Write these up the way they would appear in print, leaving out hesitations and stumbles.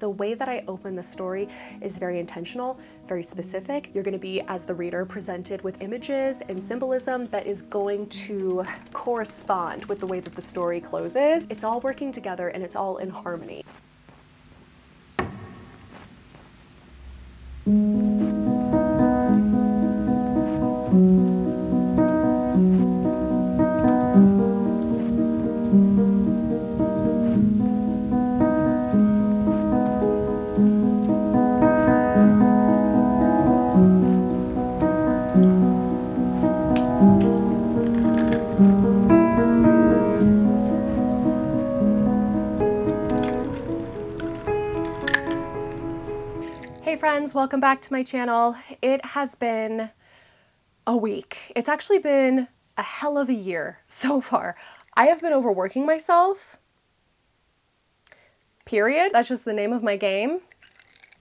The way that I open the story is very intentional, very specific. You're going to be, as the reader, presented with images and symbolism that is going to correspond with the way that the story closes. It's all working together and it's all in harmony. Hey friends, welcome back to my channel. It has been a week. It's actually been a hell of a year so far. I have been overworking myself, period. That's just the name of my game.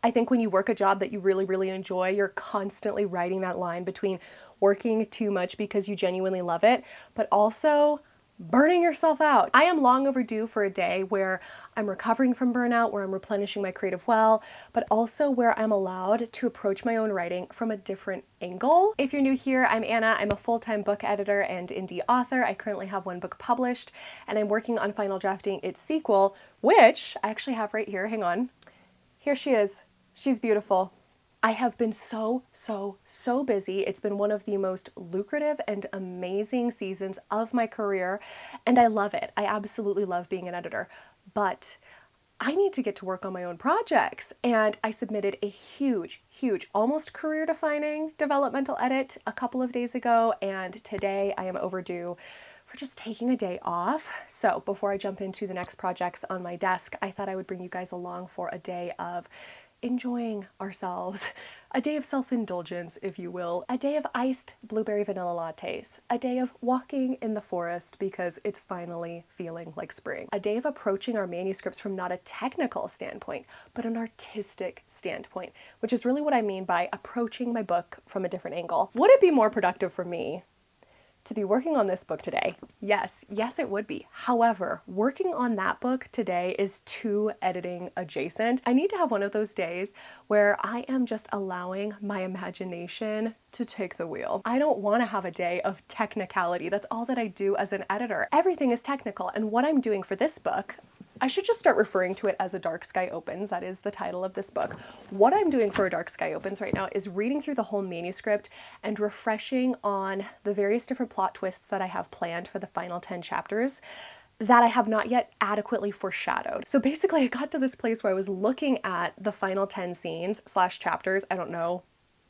I think when you work a job that you really enjoy, you're constantly writing that line between working too much because you genuinely love it, but also burning yourself out. I am long overdue for a day where I'm recovering from burnout, where I'm replenishing my creative well, but also where I'm allowed to approach my own writing from a different angle. If you're new here, I'm Anna. I'm a full-time book editor and indie author. I currently have one book published, and I'm working on final drafting its sequel, which I actually have right here. Hang on. Here she is. She's beautiful. I have been so busy. It's been one of the most lucrative and amazing seasons of my career, and I love it. I absolutely love being an editor, but I need to get to work on my own projects. And I submitted a huge, almost career-defining developmental edit a couple of days ago, and today I am overdue for just taking a day off. So before I jump into the next projects on my desk, I thought I would bring you guys along for a day of enjoying ourselves, a day of self-indulgence, if you will, a day of iced blueberry vanilla lattes, a day of walking in the forest because it's finally feeling like spring, a day of approaching our manuscripts from not a technical standpoint, but an artistic standpoint, which is really what I mean by approaching my book from a different angle. Would it be more productive for me to be working on this book today? Yes, it would be. However, working on that book today is too editing adjacent. I need to have one of those days where I am just allowing my imagination to take the wheel. I don't want to have a day of technicality. That's all that I do as an editor. Everything is technical, and what I'm doing for this book, I should just start referring to it as A Dark Sky Opens. That is the title of this book. What I'm doing for A Dark Sky Opens right now is reading through the whole manuscript and refreshing on the various different plot twists that I have planned for the final 10 chapters that I have not yet adequately foreshadowed. So basically I got to this place where I was looking at the final 10 scenes / chapters. I don't know,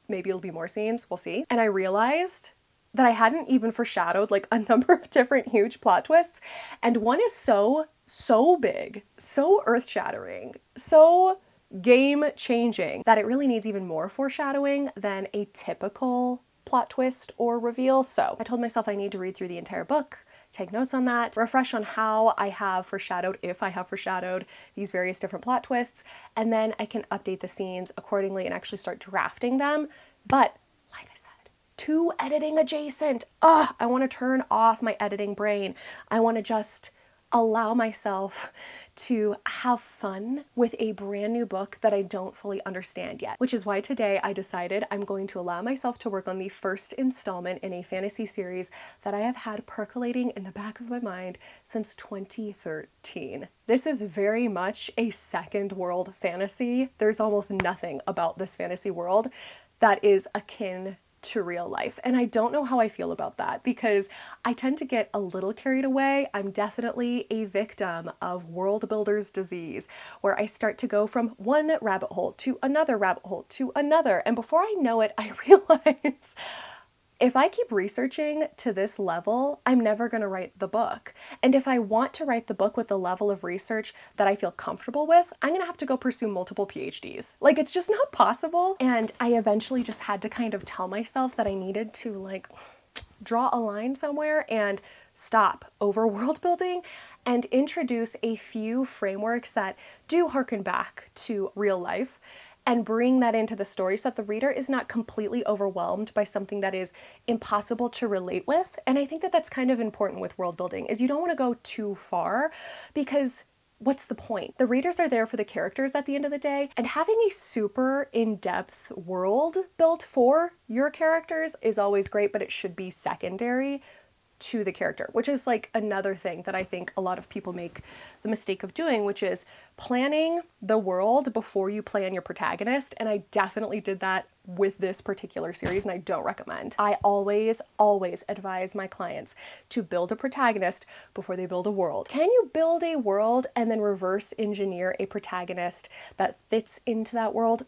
maybe it'll be more scenes, we'll see. And I realized that I hadn't even foreshadowed like a number of different huge plot twists. And one is so big, so earth-shattering, so game-changing that it really needs even more foreshadowing than a typical plot twist or reveal. So I told myself I need to read through the entire book, take notes on that, refresh on how I have foreshadowed, if I have foreshadowed, these various different plot twists, and then I can update the scenes accordingly and actually start drafting them. But like I said, too editing adjacent. I want to turn off my editing brain. I want to just allow myself to have fun with a brand new book that I don't fully understand yet, which is why today I decided I'm going to allow myself to work on the first installment in a fantasy series that I have had percolating in the back of my mind since 2013. This is very much a second world fantasy. There's almost nothing about this fantasy world that is akin to real life. And I don't know how I feel about that because I tend to get a little carried away. I'm definitely a victim of world builder's disease, where I start to go from one rabbit hole to another rabbit hole to another. And before I know it, I realize if I keep researching to this level, I'm never going to write the book. And if I want to write the book with the level of research that I feel comfortable with, I'm going to have to go pursue multiple PhDs. Like, it's just not possible. And I eventually just had to kind of tell myself that I needed to like draw a line somewhere and stop over world building and introduce a few frameworks that do harken back to real life and bring that into the story so that the reader is not completely overwhelmed by something that is impossible to relate with. And I think that that's kind of important with world building, is you don't want to go too far because what's the point? The readers are there for the characters at the end of the day, and having a super in-depth world built for your characters is always great, but it should be secondary to the character, which is like another thing that I think a lot of people make the mistake of doing, which is planning the world before you plan your protagonist. And I definitely did that with this particular series, and I don't recommend. I always advise my clients to build a protagonist before they build a world. Can you build a world and then reverse engineer a protagonist that fits into that world?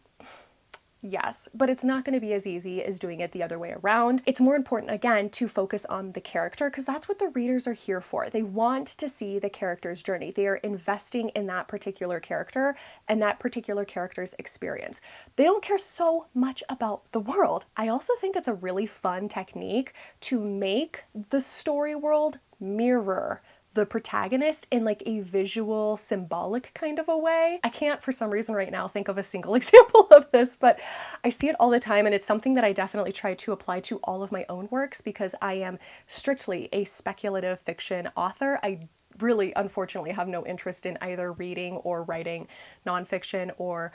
Yes, but it's not going to be as easy as doing it the other way around. It's more important, again, to focus on the character, because that's what the readers are here for. They want to see the character's journey. They are investing in that particular character and that particular character's experience. They don't care so much about the world. I also think it's a really fun technique to make the story world mirror the protagonist in like a visual, symbolic kind of a way. I can't for some reason right now think of a single example of this, but I see it all the time, and it's something that I definitely try to apply to all of my own works because I am strictly a speculative fiction author. I really, unfortunately, have no interest in either reading or writing nonfiction or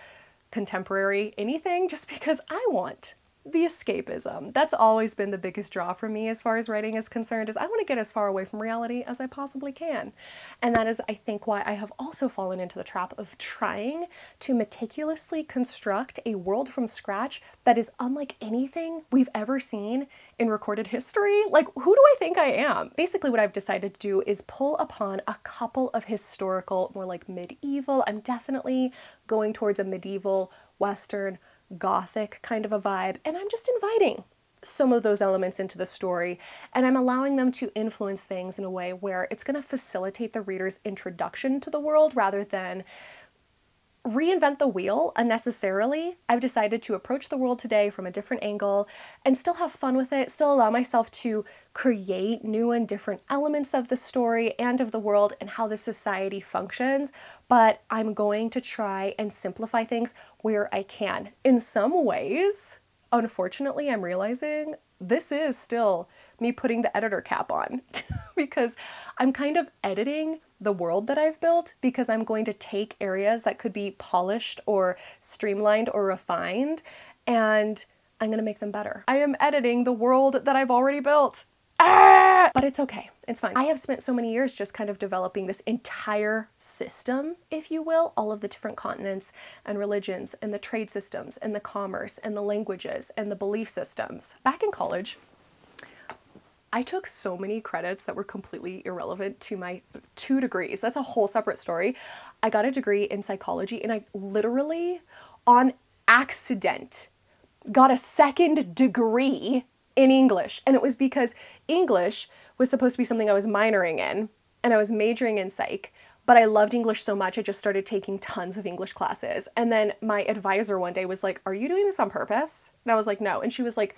contemporary anything, just because I want the escapism. That's always been the biggest draw for me as far as writing is concerned, is I want to get as far away from reality as I possibly can. And that is, I think, why I have also fallen into the trap of trying to meticulously construct a world from scratch that is unlike anything we've ever seen in recorded history. Like, who do I think I am? Basically, what I've decided to do is pull upon a couple of historical, more like medieval, I'm definitely going towards a medieval, Western, Gothic kind of a vibe, and I'm just inviting some of those elements into the story, and I'm allowing them to influence things in a way where it's going to facilitate the reader's introduction to the world rather than reinvent the wheel unnecessarily. I've decided to approach the world today from a different angle and still have fun with it, still allow myself to create new and different elements of the story and of the world and how the society functions, but I'm going to try and simplify things where I can. In some ways, unfortunately, I'm realizing this is still me putting the editor cap on because I'm kind of editing the world that I've built, because I'm going to take areas that could be polished or streamlined or refined, and I'm going to make them better. I am editing the world that I've already built. But it's okay. It's fine. I have spent so many years just kind of developing this entire system, if you will, all of the different continents and religions and the trade systems and the commerce and the languages and the belief systems. Back in college, I took so many credits that were completely irrelevant to my 2 degrees. That's a whole separate story. I got a degree in psychology, and I literally, on accident, got a 2nd degree in English. And it was because English was supposed to be something I was minoring in, and I was majoring in psych. But I loved English so much, I just started taking tons of English classes. And then my advisor one day was like, "Are you doing this on purpose?" And I was like, "No." And she was like,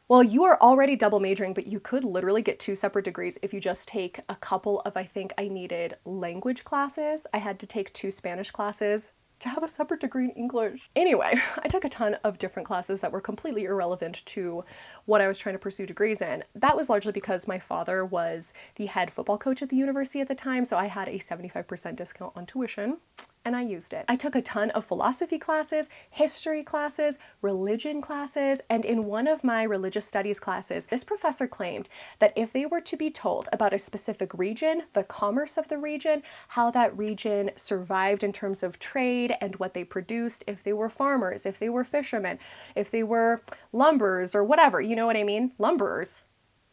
"Well, you are already double majoring, but you could literally get 2 separate degrees if you just take a couple of," I think I needed language classes. I had to take 2 Spanish classes to have a separate degree in English. Anyway, I took a ton of different classes that were completely irrelevant to what I was trying to pursue degrees in. That was largely because my father was the head football coach at the university at the time, so I had a 75% discount on tuition, and I used it. I took a ton of philosophy classes, history classes, religion classes, and in one of my religious studies classes, this professor claimed that if they were to be told about a specific region, the commerce of the region, how that region survived in terms of trade and what they produced, if they were farmers, if they were fishermen, if they were lumberers or whatever, you know what I mean? Lumberers.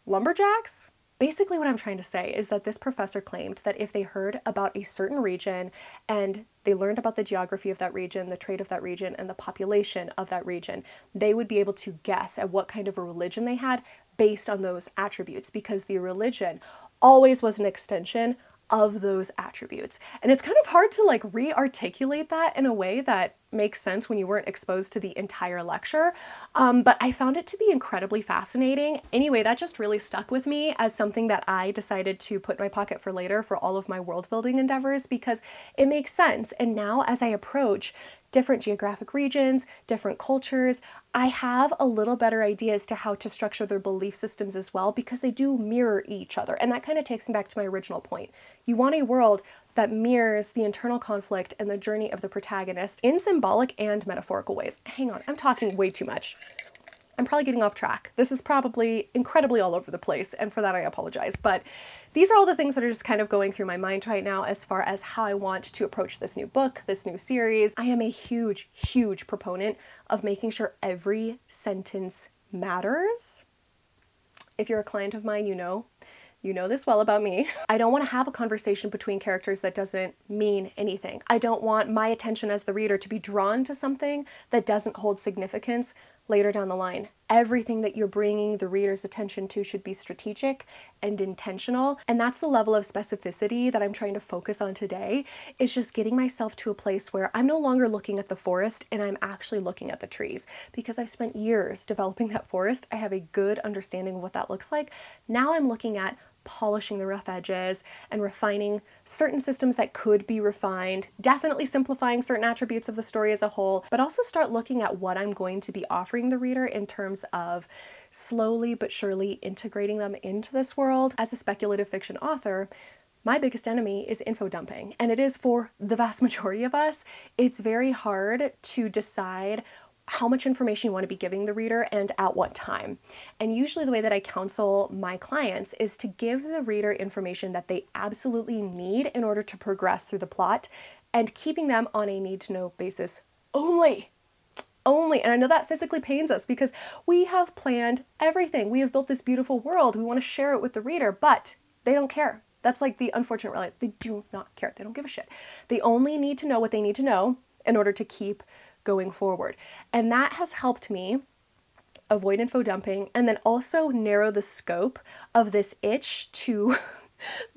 Lumberjacks? Basically what I'm trying to say is that this professor claimed that if they heard about a certain region and they learned about the geography of that region, the trade of that region, and the population of that region, they would be able to guess at what kind of a religion they had based on those attributes, because the religion always was an extension of those attributes. And it's kind of hard to like re-articulate that in a way that makes sense when you weren't exposed to the entire lecture. But I found it to be incredibly fascinating. Anyway, that just really stuck with me as something that I decided to put in my pocket for later for all of my world building endeavors, because it makes sense. And now as I approach different geographic regions, different cultures, I have a little better idea as to how to structure their belief systems as well, because they do mirror each other. And that kind of takes me back to my original point. You want a world that mirrors the internal conflict and the journey of the protagonist in symbolic and metaphorical ways. Hang on, I'm talking way too much. I'm probably getting off track. This is probably incredibly all over the place, and for that I apologize. But these are all the things that are just kind of going through my mind right now as far as how I want to approach this new book, this new series. I am a huge, huge proponent of making sure every sentence matters. If you're a client of mine, you know this well about me. I don't want to have a conversation between characters that doesn't mean anything. I don't want my attention as the reader to be drawn to something that doesn't hold significance later down the line. Everything that you're bringing the reader's attention to should be strategic and intentional. And that's the level of specificity that I'm trying to focus on today, is just getting myself to a place where I'm no longer looking at the forest and I'm actually looking at the trees, because I've spent years developing that forest. I have a good understanding of what that looks like. Now I'm looking at polishing the rough edges and refining certain systems that could be refined, definitely simplifying certain attributes of the story as a whole, but also start looking at what I'm going to be offering the reader in terms of slowly but surely integrating them into this world. As a speculative fiction author, my biggest enemy is info dumping, and it is for the vast majority of us. It's very hard to decide how much information you want to be giving the reader and at what time. And usually the way that I counsel my clients is to give the reader information that they absolutely need in order to progress through the plot, and keeping them on a need-to-know basis only. And I know that physically pains us because we have planned everything. We have built this beautiful world. We want to share it with the reader, but they don't care. That's like the unfortunate reality. They do not care. They don't give a shit. They only need to know what they need to know in order to keep going forward. And that has helped me avoid info dumping, and then also narrow the scope of this itch to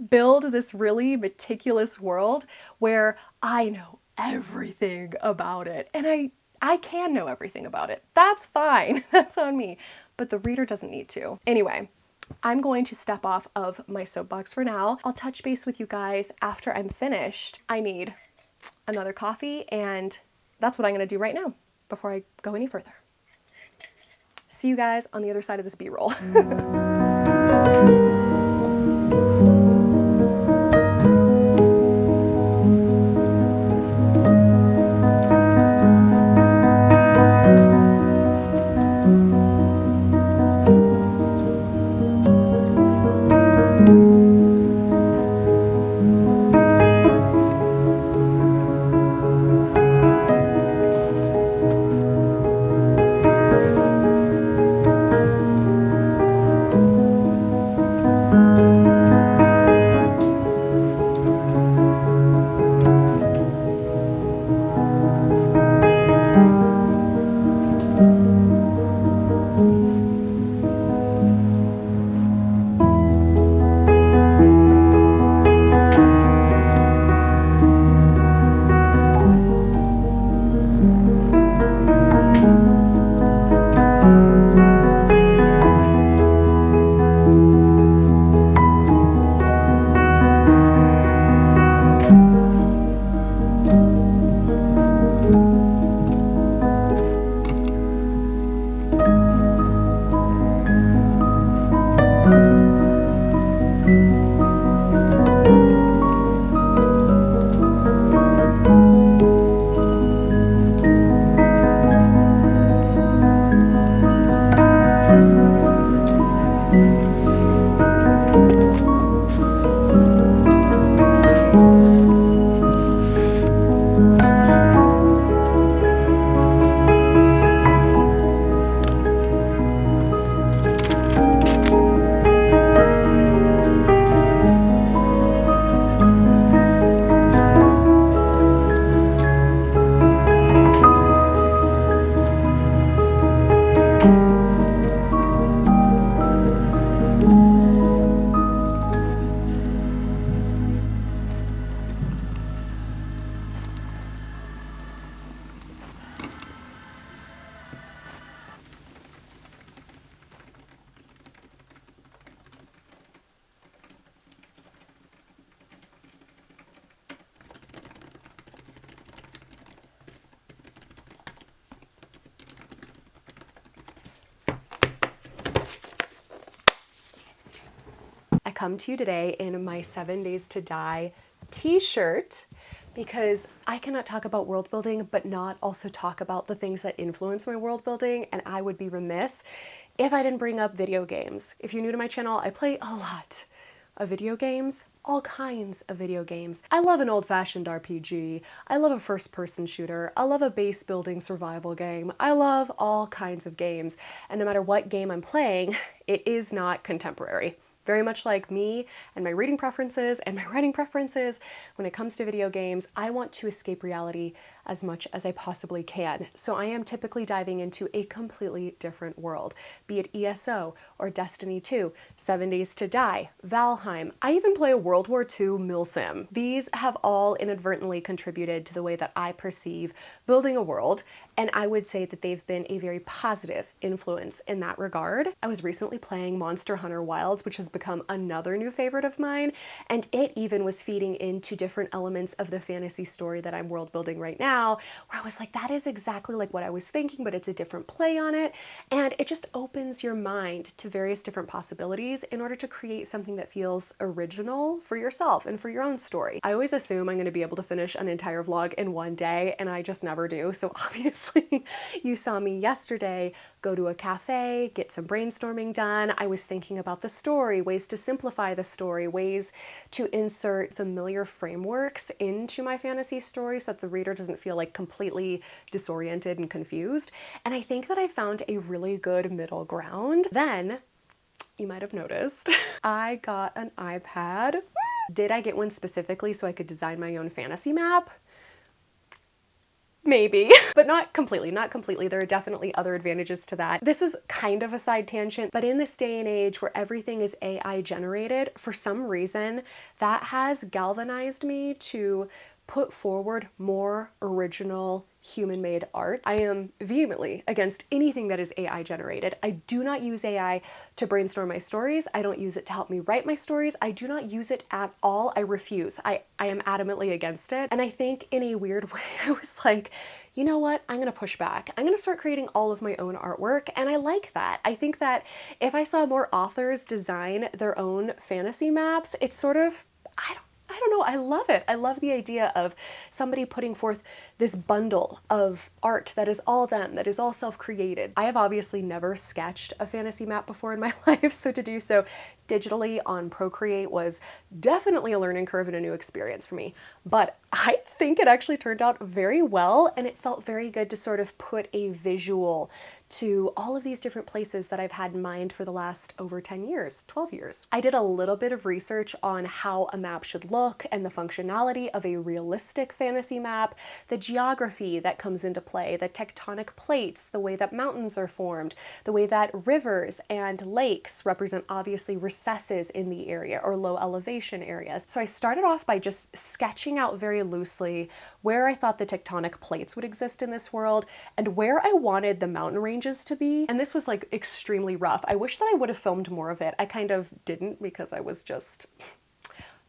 build this really meticulous world where I know everything about it. And I can know everything about it. That's fine. That's on me. But the reader doesn't need to. Anyway, I'm going to step off of my soapbox for now. I'll touch base with you guys after I'm finished. I need another coffee, and that's what I'm going to do right now before I go any further. See you guys on the other side of this B-roll. I come to you today in my 7 Days to Die t-shirt because I cannot talk about world building but not also talk about the things that influence my world building, and I would be remiss if I didn't bring up video games. If you're new to my channel, I play a lot of video games, all kinds of video games. I love an old-fashioned RPG. I love a first-person shooter. I love a base building survival game. I love all kinds of games. And no matter what game I'm playing, it is not contemporary. Very much like me and my reading preferences and my writing preferences, when it comes to video games, I want to escape reality as much as I possibly can. So I am typically diving into a completely different world, be it ESO or Destiny 2, 7 Days to Die, Valheim. I even play a World War II milsim. These have all inadvertently contributed to the way that I perceive building a world, and I would say that they've been a very positive influence in that regard. I was recently playing Monster Hunter Wilds, which has become another new favorite of mine, and it even was feeding into different elements of the fantasy story that I'm world building right now, where I was like, that is exactly like what I was thinking, but it's a different play on it. And it just opens your mind to various different possibilities in order to create something that feels original for yourself and for your own story. I always assume I'm going to be able to finish an entire vlog in one day, and I just never do. So obviously you saw me yesterday go to a cafe, get some brainstorming done. I was thinking about the story, ways to simplify the story, ways to insert familiar frameworks into my fantasy story so that the reader doesn't feel like completely disoriented and confused. And I think that I found a really good middle ground. Then, you might have noticed, I got an iPad. Did I get one specifically so I could design my own fantasy map? Maybe, but not completely, not completely. There are definitely other advantages to that. This is kind of a side tangent, but in this day and age where everything is AI generated, for some reason, that has galvanized me to put forward more original human-made art. I am vehemently against anything that is AI generated. I do not use AI to brainstorm my stories. I don't use it to help me write my stories. I do not use it at all. I refuse. I am adamantly against it. And I think in a weird way, I was like, you know what? I'm gonna push back. I'm gonna start creating all of my own artwork. And I like that. I think that if I saw more authors design their own fantasy maps, it's sort of, I don't know, I love it. I love the idea of somebody putting forth this bundle of art that is all them, that is all self-created. I have obviously never sketched a fantasy map before in my life, so to do so digitally on Procreate was definitely a learning curve and a new experience for me. But I think it actually turned out very well, and it felt very good to sort of put a visual to all of these different places that I've had in mind for the last over 10 years, 12 years. I did a little bit of research on how a map should look and the functionality of a realistic fantasy map, the geography that comes into play, the tectonic plates, the way that mountains are formed, the way that rivers and lakes represent obviously recesses in the area or low elevation areas. So I started off by just sketching out very loosely where I thought the tectonic plates would exist in this world and where I wanted the mountain ranges to be. And this was like extremely rough. I wish that I would have filmed more of it. I kind of didn't because I was just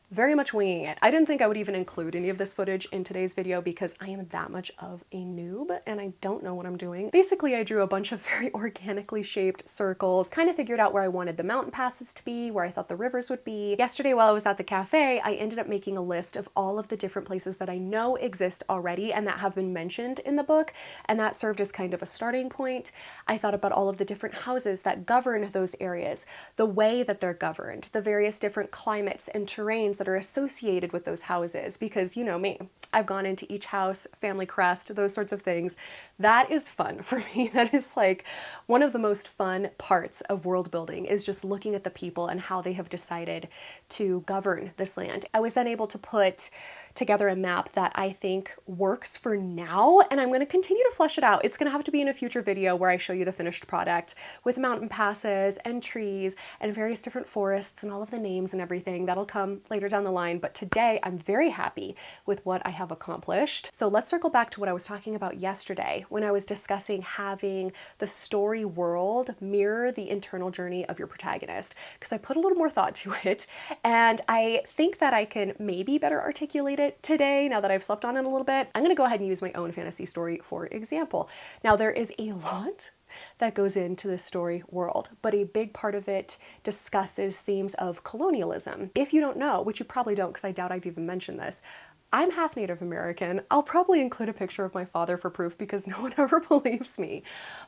very much winging it. I didn't think I would even include any of this footage in today's video because I am that much of a noob and I don't know what I'm doing. Basically, I drew a bunch of very organically shaped circles, kind of figured out where I wanted the mountain passes to be, where I thought the rivers would be. Yesterday, while I was at the cafe, I ended up making a list of all of the different places that I know exist already and that have been mentioned in the book, and that served as kind of a starting point. I thought about all of the different houses that govern those areas, the way that they're governed, the various different climates and terrains that are associated with those houses, because you know me, I've gone into each house, family crest, those sorts of things. That is fun for me. That is like one of the most fun parts of world building, is just looking at the people and how they have decided to govern this land. I was then able to put together a map that I think works for now, and I'm going to continue to flesh it out. It's going to have to be in a future video where I show you the finished product with mountain passes and trees and various different forests and all of the names and everything. That'll come later down the line, but today I'm very happy with what I have accomplished. So let's circle back to what I was talking about yesterday when I was discussing having the story world mirror the internal journey of your protagonist, because I put a little more thought to it, and I think that I can maybe better articulate it today now that I've slept on it a little bit. I'm going to go ahead and use my own fantasy story for example. Now there is a lot that goes into the story world, but a big part of it discusses themes of colonialism. If you don't know, which you probably don't because I doubt I've even mentioned this, I'm half Native American. I'll probably include a picture of my father for proof because no one ever believes me.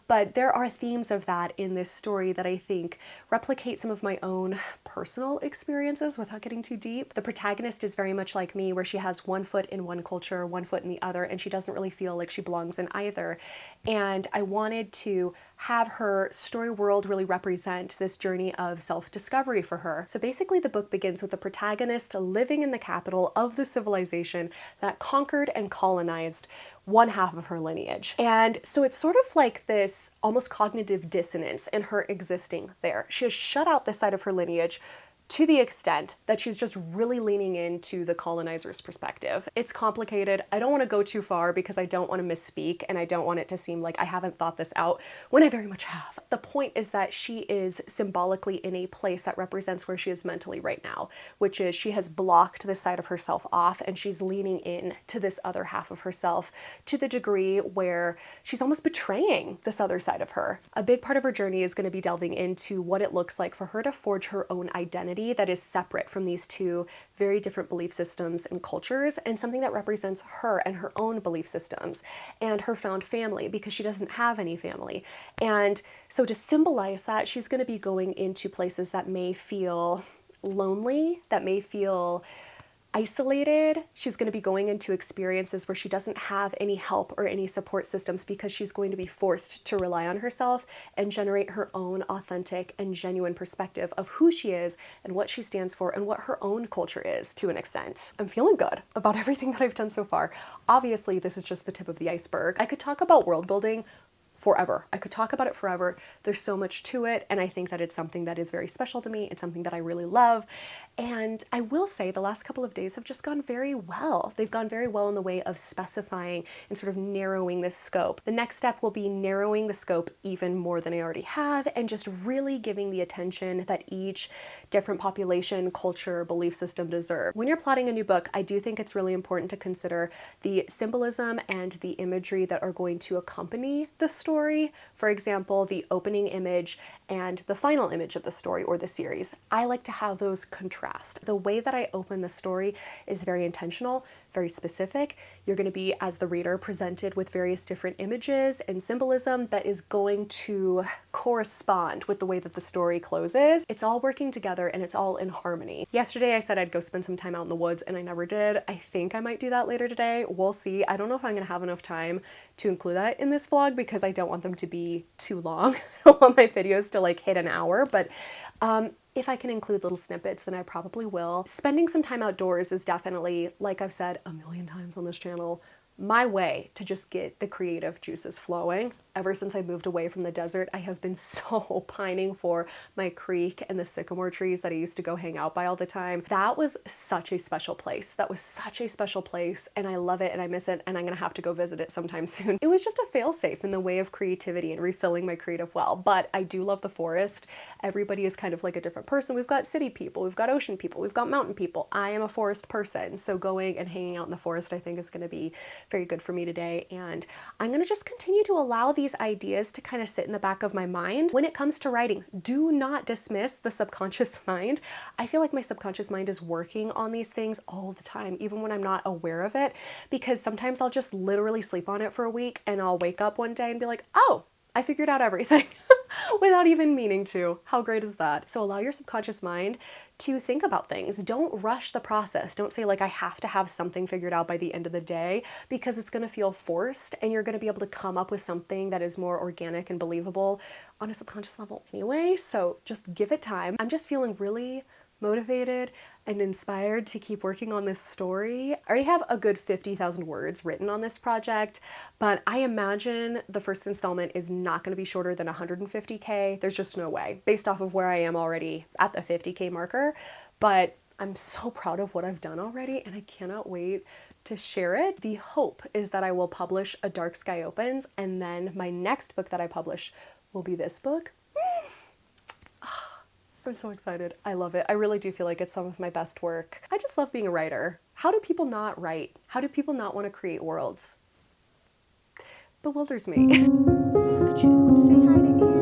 But there are themes of that in this story that I think replicate some of my own personal experiences without getting too deep. The protagonist is very much like me, where she has one foot in one culture, one foot in the other, and she doesn't really feel like she belongs in either. And I wanted to have her story world really represent this journey of self-discovery for her. So basically the book begins with the protagonist living in the capital of the civilization that conquered and colonized one half of her lineage. And so it's sort of like this almost cognitive dissonance in her existing there. She has shut out this side of her lineage to the extent that she's just really leaning into the colonizer's perspective. It's complicated. I don't want to go too far because I don't want to misspeak and I don't want it to seem like I haven't thought this out when I very much have. The point is that she is symbolically in a place that represents where she is mentally right now, which is she has blocked this side of herself off and she's leaning in to this other half of herself to the degree where she's almost betraying this other side of her. A big part of her journey is going to be delving into what it looks like for her to forge her own identity that is separate from these two very different belief systems and cultures, and something that represents her and her own belief systems and her found family, because she doesn't have any family. And so to symbolize that, she's going to be going into places that may feel lonely, that may feel isolated. She's going to be going into experiences where she doesn't have any help or any support systems because she's going to be forced to rely on herself and generate her own authentic and genuine perspective of who she is and what she stands for and what her own culture is to an extent. I'm feeling good about everything that I've done so far. Obviously, this is just the tip of the iceberg. I could talk about world building forever. I could talk about it forever. There's so much to it, and I think that it's something that is very special to me. It's something that I really love. And I will say the last couple of days have just gone very well. They've gone very well in the way of specifying and sort of narrowing this scope. The next step will be narrowing the scope even more than I already have and just really giving the attention that each different population, culture, belief system deserve. When you're plotting a new book, I do think it's really important to consider the symbolism and the imagery that are going to accompany the story. For example, the opening image and the final image of the story or the series. I like to have those contrast. The way that I open the story is very intentional, very specific. You're going to be, as the reader, presented with various different images and symbolism that is going to correspond with the way that the story closes. It's all working together and it's all in harmony. Yesterday I said I'd go spend some time out in the woods and I never did. I think I might do that later today. We'll see. I don't know if I'm going to have enough time to include that in this vlog because I don't want them to be too long. I don't want my videos to like hit an hour, but if I can include little snippets, then I probably will. Spending some time outdoors is definitely, like I've said a million times on this channel, my way to just get the creative juices flowing. Ever since I moved away from the desert, I have been so pining for my creek and the sycamore trees that I used to go hang out by all the time. That was such a special place. That was such a special place, and I love it and I miss it, and I'm gonna have to go visit it sometime soon. It was just a fail-safe in the way of creativity and refilling my creative well, but I do love the forest. Everybody is kind of like a different person. We've got city people, we've got ocean people, we've got mountain people. I am a forest person, so going and hanging out in the forest I think is gonna be very good for me today, and I'm gonna just continue to allow these ideas to kind of sit in the back of my mind. When it comes to writing, do not dismiss the subconscious mind. I feel like my subconscious mind is working on these things all the time, even when I'm not aware of it, because sometimes I'll just literally sleep on it for a week and I'll wake up one day and be like, oh, I figured out everything without even meaning to. How great is that? So allow your subconscious mind to think about things. Don't rush the process. Don't say like, I have to have something figured out by the end of the day, because it's gonna feel forced and you're gonna be able to come up with something that is more organic and believable on a subconscious level anyway. So just give it time. I'm just feeling really motivated and inspired to keep working on this story. I already have a good 50,000 words written on this project, but I imagine the first installment is not going to be shorter than 150K. There's just no way, based off of where I am already at the 50K marker. But I'm so proud of what I've done already, and I cannot wait to share it. The hope is that I will publish A Dark Sky Opens, and then my next book that I publish will be this book. I'm so excited. I love it. I really do feel like it's some of my best work. I just love being a writer. How do people not write? How do people not want to create worlds? bewilders me. Look at you. Say hi to Annie.